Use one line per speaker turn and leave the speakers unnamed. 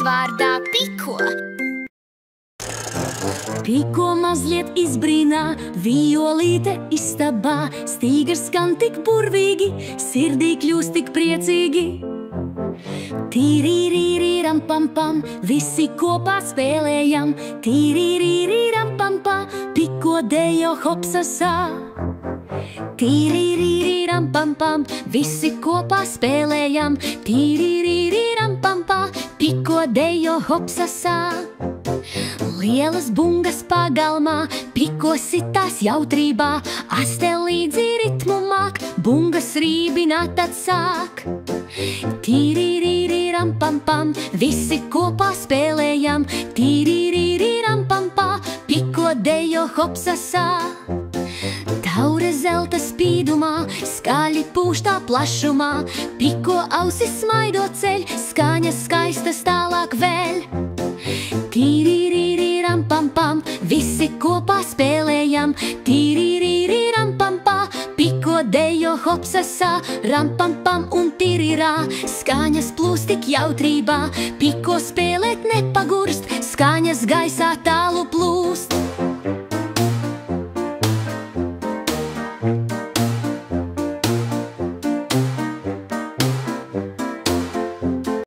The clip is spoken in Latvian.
vārdā Piko.
Piko mazliet izbrīnā, violīte istabā, stīgars skan tik burvīgi, sirdī kļūst tik priecīgi. Tīrīrīrīram pam pam, visi kopā spēlējam, tīrīrīrīram pam pam, Piko dejo hopsasā. Tīrīrīrīram pam pam, visi kopā spēlējam, tīrīrīrīram pam pam, Piko dejo hopsasā. Lielas bungas pagalmā, Piko sitās jautrībā, aste līdzi ritmu māk, bungas rībināt atsāk. Tīrīrīrīram pam pam, visi kopā spēlējam, tīrīrīrīram pam pam, Piko dejo hopsasā. Taure zelta spīdumā, skaļi pūštā plašumā, Piko ausis smaido ceļ, skaņas skaistas tālāk vēl. Tīrīrīrīram pam pam, visi kopā spēlējam, tīrīrīrīram pam pam, Piko dejo hopsasā, ram pam pam un tīrīrā, skaņas plūst tik jautrībā, Piko spēlēt nepagurst, skaņas gaisā tālu plūst.